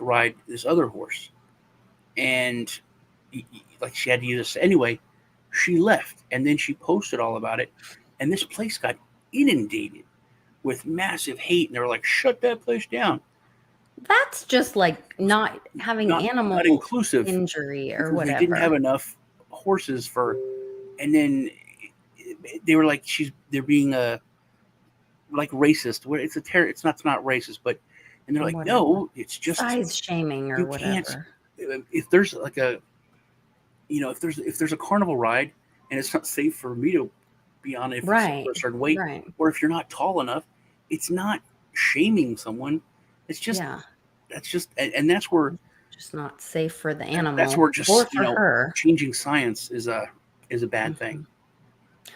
S2: ride this other horse." And like she had to use this anyway. She left, and then she posted all about it, and this place got inundated with massive hate, and they were like, "Shut that place down."
S3: That's just like not having animal
S2: not inclusive
S3: injury or
S2: because they didn't have
S3: whatever.
S2: enough horses for, and then they were like, they're being like racist. Where it's not racist, but and they're like,
S3: Whatever.
S2: no, it's just
S3: Size shaming or
S2: you
S3: whatever.
S2: can't. If there's like a, if there's a carnival ride and it's not safe for me to be on it for a certain weight, or if you're not tall enough, it's not shaming someone. It's just that's just, and that's where
S3: just not safe for the animal.
S2: That's where just
S3: or for her.
S2: Changing science is a bad thing.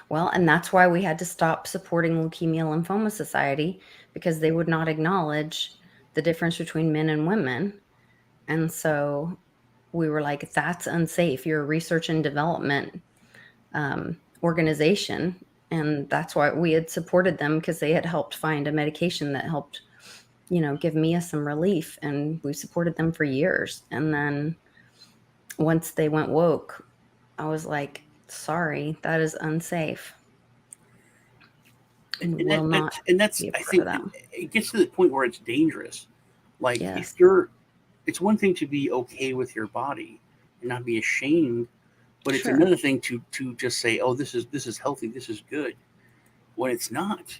S3: Well, and that's why we had to stop supporting Leukemia Lymphoma Society, because they would not acknowledge the difference between men and women. And so we were like, that's unsafe. You're a research and development organization. And that's why we had supported them, because they had helped find a medication that helped, give Mia some relief. And we supported them for years. And then once they went woke, I was like, sorry, that is unsafe.
S2: And that's I think it gets to the point where it's dangerous. Like it's one thing to be okay with your body and not be ashamed, but it's another thing to just say, oh, this is healthy, this is good, when it's not,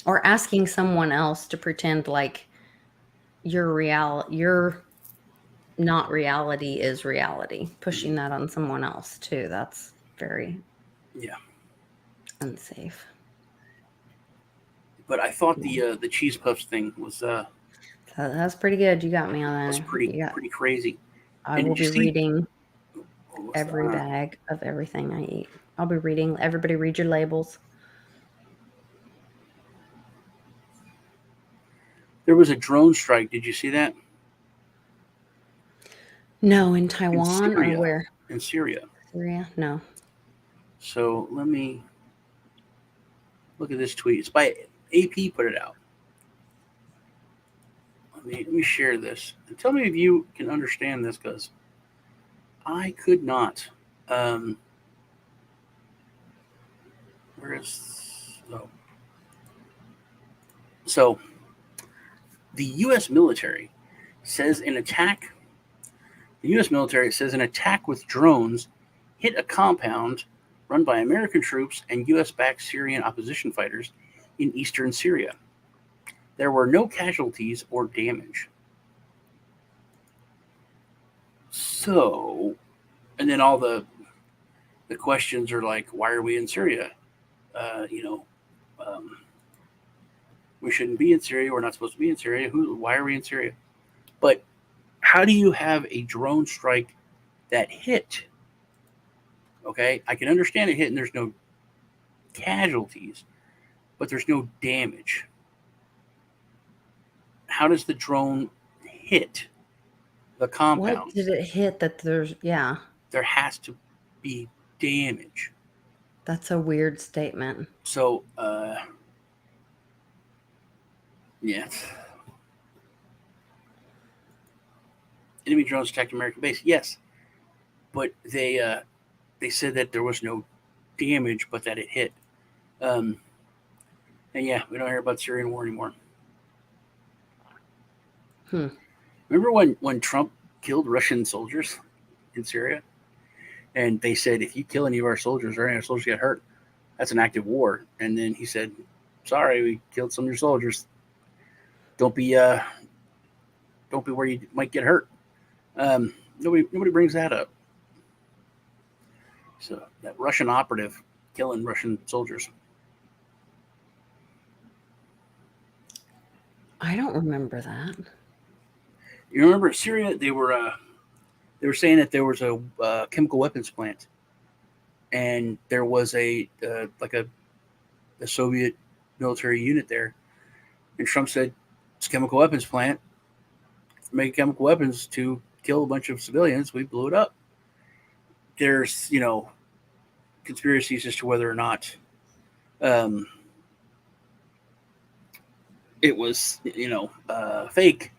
S3: or asking someone else to pretend like your not reality is reality, pushing that on someone else too. That's very unsafe.
S2: But I thought the cheese puffs thing was
S3: that's pretty good. You got me on that.
S2: That's pretty crazy.
S3: I will be reading every bag of everything I eat. I'll be reading. Everybody read your labels.
S2: There was a drone strike. Did you see that?
S3: No, in Taiwan or where?
S2: In Syria.
S3: Syria? No.
S2: So let me look at this tweet. It's by AP, put it out. Let me share this. And tell me if you can understand this, because I could not. Where is... Oh. So the U.S. military says an attack with drones hit a compound run by American troops and U.S.-backed Syrian opposition fighters in eastern Syria. There were no casualties or damage. So, and then all the questions are like, why are we in Syria? We shouldn't be in Syria. We're not supposed to be in Syria. Why are we in Syria? But how do you have a drone strike that hit? Okay, I can understand it hit and there's no casualties, but there's no damage. How does the drone hit the compound?
S3: What did it hit that there's...
S2: There has to be damage.
S3: That's a weird statement.
S2: So, enemy drones attacked American base. Yes, but they said that there was no damage, but that it hit. And we don't hear about Syrian war anymore. Remember when Trump killed Russian soldiers in Syria? And they said, if you kill any of our soldiers or any of our soldiers get hurt, that's an act of war. And then he said, sorry, we killed some of your soldiers. Don't be where you might get hurt. Nobody brings that up. So that Russian operative killing Russian soldiers.
S3: I don't remember that.
S2: You remember Syria? They were saying that there was a chemical weapons plant, and there was a Soviet military unit there, and Trump said it's a chemical weapons plant. made chemical weapons to kill a bunch of civilians. We blew it up. There's, conspiracies as to whether or not um, it was, fake,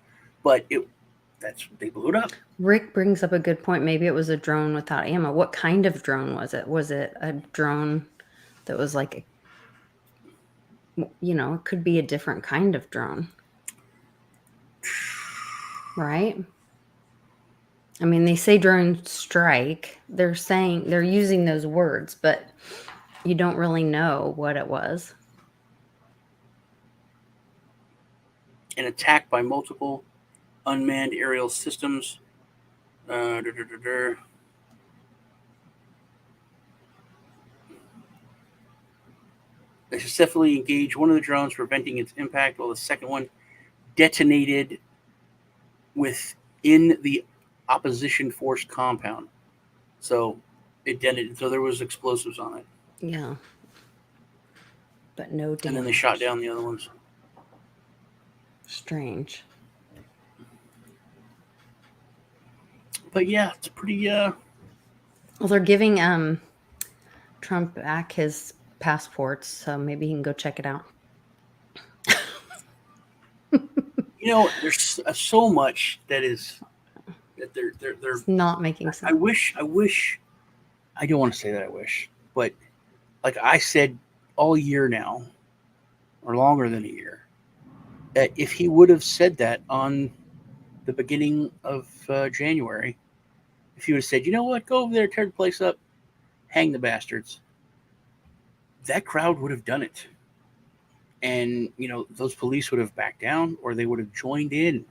S2: but they blew it up.
S3: Rick brings up a good point. Maybe it was a drone without ammo. What kind of drone was it? Was it a drone that was like, it could be a different kind of drone, right? I mean, they say drone strike. They're using those words, but you don't really know what it was.
S2: An attack by multiple unmanned aerial systems. They successfully engaged one of the drones, preventing its impact, while the second one detonated within the opposition force compound. So it detonated. So there was explosives on it.
S3: Yeah. But no damage.
S2: And then they shot down the other ones.
S3: Strange.
S2: But yeah, it's pretty.
S3: Well, they're giving Trump back his passports, so maybe he can go check it out.
S2: There's so much that they're
S3: it's not making sense.
S2: I wish. I don't want to say that I wish, but like I said all year now, or longer than a year, that if he would have said that on the beginning of January, if he would have said, you know what, go over there, tear the place up, hang the bastards, that crowd would have done it. And, those police would have backed down, or they would have joined in.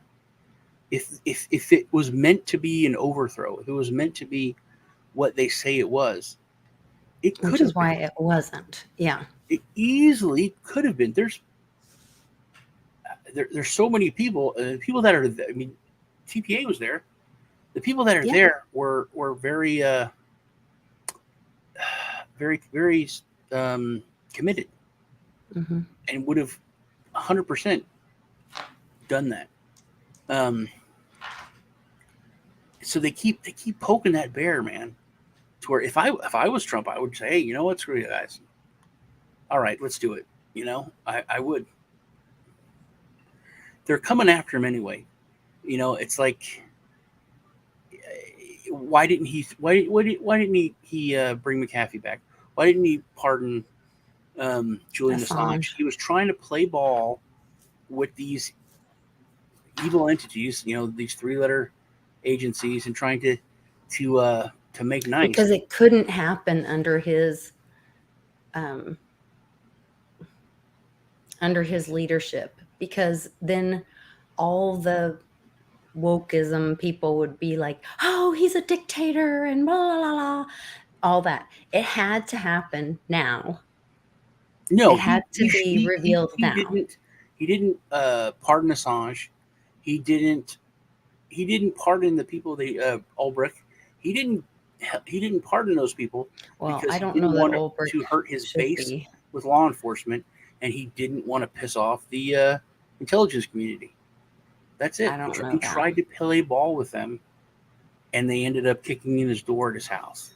S2: If it was meant to be an overthrow, if it was meant to be what they say it was, it could have been. Which is
S3: why it wasn't. Yeah.
S2: It easily could have been. There's so many people, people that are, TPA was there. The people that are there were very, very, very committed,
S3: mm-hmm.
S2: and would have 100% done that. So they keep poking that bear, man. To where if I was Trump, I would say, hey, you know what, screw you guys. All right, let's do it. I would. They're coming after him anyway. It's like, why didn't he bring McAfee back? Why didn't he pardon Julian Assange? He was trying to play ball with these evil entities, these 3-letter agencies, and trying to make nice.
S3: Because it couldn't happen under his leadership, because then all the wokeism people would be like, oh, he's a dictator and blah, blah, blah, blah. All that. It had to happen now.
S2: No,
S3: it had to be revealed now.
S2: He didn't pardon Assange. He didn't pardon the people. Ulbricht. He didn't pardon those people.
S3: Well, I don't know that Ulbricht
S2: to hurt his base with law enforcement, and he didn't want to piss off the intelligence community. That's it. He tried to play ball with them, and they ended up kicking in his door at his house.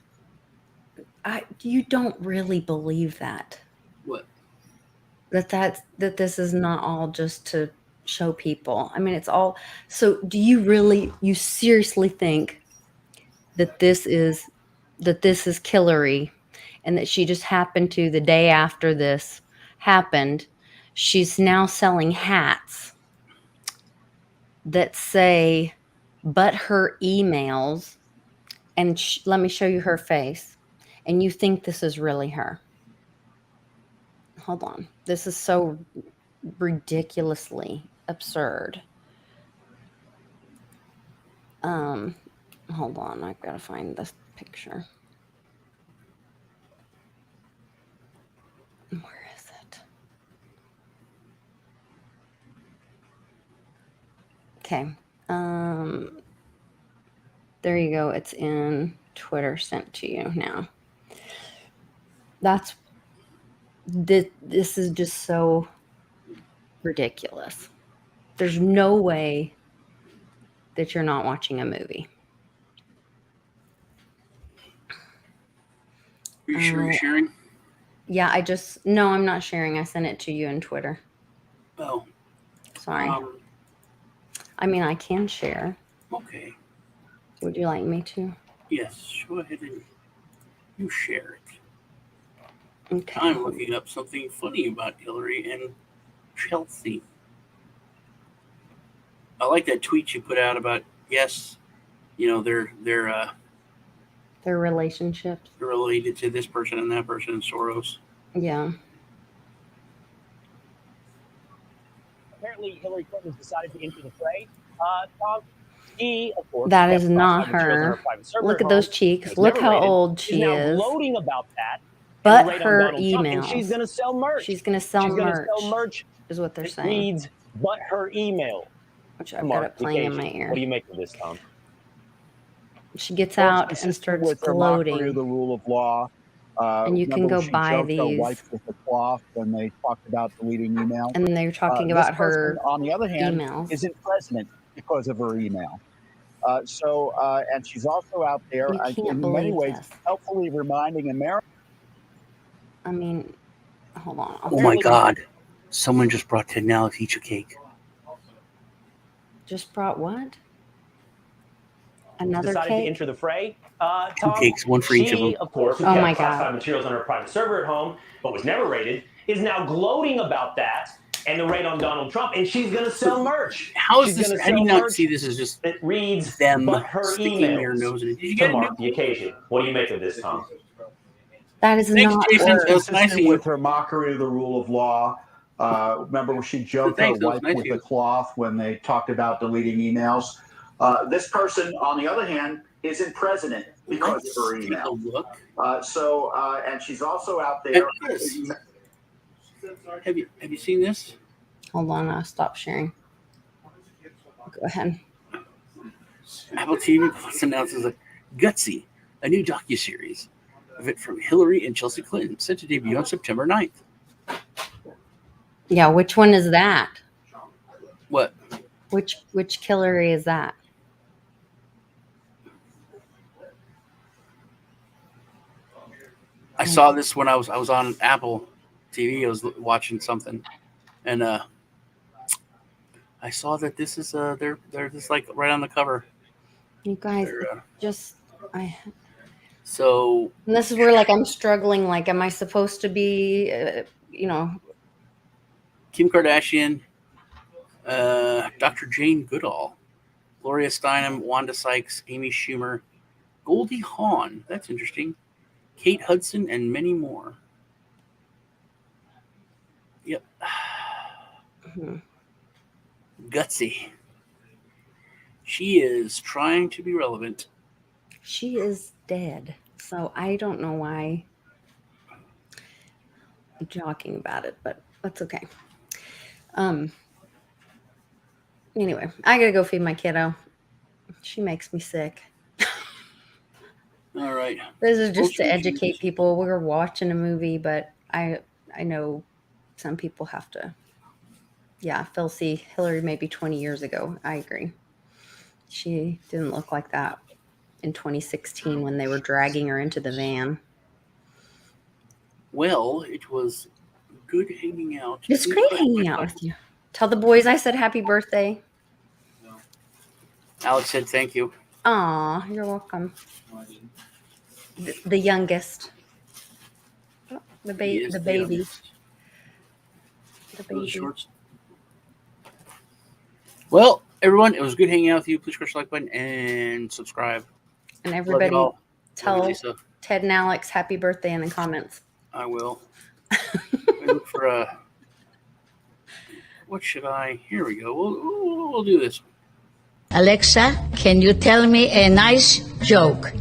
S3: You don't really believe that.
S2: What?
S3: That this is not all just to show people. I mean, it's all. So do you seriously think that this is Hillary, and that she just happened to, the day after this happened, she's now selling hats that say, but her emails, and let me show you her face, and you think this is really her? Hold on. This is so ridiculously absurd. Hold on. I've got to find this picture. Where is it? Okay. There you go. It's in Twitter, sent to you now. This is just so ridiculous. There's no way that you're not watching a movie.
S2: Are you sure you're sharing?
S3: Yeah, I'm not sharing. I sent it to you on Twitter.
S2: Oh.
S3: Sorry. I mean, I can share.
S2: Okay.
S3: Would you like me to?
S2: Yes, go ahead and you share it.
S3: Okay.
S2: I'm looking up something funny about Hillary and Chelsea. I like that tweet you put out about, yes, their
S3: relationships.
S2: They're related to this person and that person and Soros.
S3: Yeah.
S1: Apparently, Hillary Clinton has decided to enter the fray. Tom, she, of course,
S3: that is not her. Look at those cheeks. Look how old she is.
S1: Now gloating about that.
S3: But her emails.
S1: She's going to sell merch.
S3: She's going to sell merch. Is what they're saying.
S1: Reads, but her email.
S3: Which I've got it playing in my ear.
S1: What do you make of this, Tom?
S3: She gets out and starts gloating.
S4: The rule of law.
S3: And you can go buy these.
S4: With the cloth when they talked about deleting email.
S3: And they're talking about her
S4: on the other hand,
S3: emails.
S4: Isn't president because of her email. And she's also out there in many ways helpfully reminding America.
S3: I mean, hold on.
S2: Oh my God. Someone just brought Ted and Alex each a cake.
S3: Just brought what? Another
S1: decided
S3: cake?
S1: To enter the fray.
S2: Tom, 2 cakes, one for
S1: she,
S2: each of them.
S1: Of course, who
S3: oh
S1: kept
S3: my
S1: classified
S3: God.
S1: materials on her private server at home, but was never rated, is now gloating about that and the raid on Donald Trump, and she's going to sell merch.
S2: How is this? How do you not see this as just
S1: it reads
S2: them
S1: but her
S2: sticking their nose in it? Did you
S1: to mark the occasion? What do you make of this, Tom?
S3: That is not
S4: consistent with her mockery of the rule of law. Remember when she joked her wife with the cloth when they talked about deleting emails? This person, on the other hand, isn't president because of her email. And she's also out there.
S2: Have you seen this?
S3: Hold on, I'll stop sharing. Go ahead.
S2: Apple TV Plus announces a Gutsy, a new docuseries of it from Hillary and Chelsea Clinton, set to debut on September 9th.
S3: Yeah, which one is that?
S2: What?
S3: Which Hillary is that?
S2: I saw this when I was on Apple TV. I was watching something, and I saw that this is they're just like right on the cover.
S3: You guys,
S2: So
S3: and this is where like I'm struggling. Like, am I supposed to be,
S2: Kim Kardashian, Dr. Jane Goodall, Gloria Steinem, Wanda Sykes, Amy Schumer, Goldie Hawn. That's interesting. Kate Hudson, and many more. Yep. Gutsy. She is trying to be relevant.
S3: She is dead. So I don't know why I'm talking about it, but that's okay. Anyway, I gotta go feed my kiddo. She makes me sick.
S2: All right.
S3: This is just to educate people. We're watching a movie, but I know some people have to. Yeah, Philsey, Hillary maybe 20 years ago. I agree. She didn't look like that in 2016 when they were dragging her into the van.
S2: Well, it was good hanging out.
S3: It's great hanging out with you. Tell the boys I said happy birthday.
S2: Alex said thank you.
S3: Aw, you're welcome. The youngest. The baby. The baby.
S2: Shorts. Well, everyone, it was good hanging out with you. Please press the like button and subscribe.
S3: And everybody tell Ted and Alex happy birthday in the comments.
S2: I will. Look for a. What should I? Here we go. We'll do this.
S5: Alexa, can you tell me a nice joke?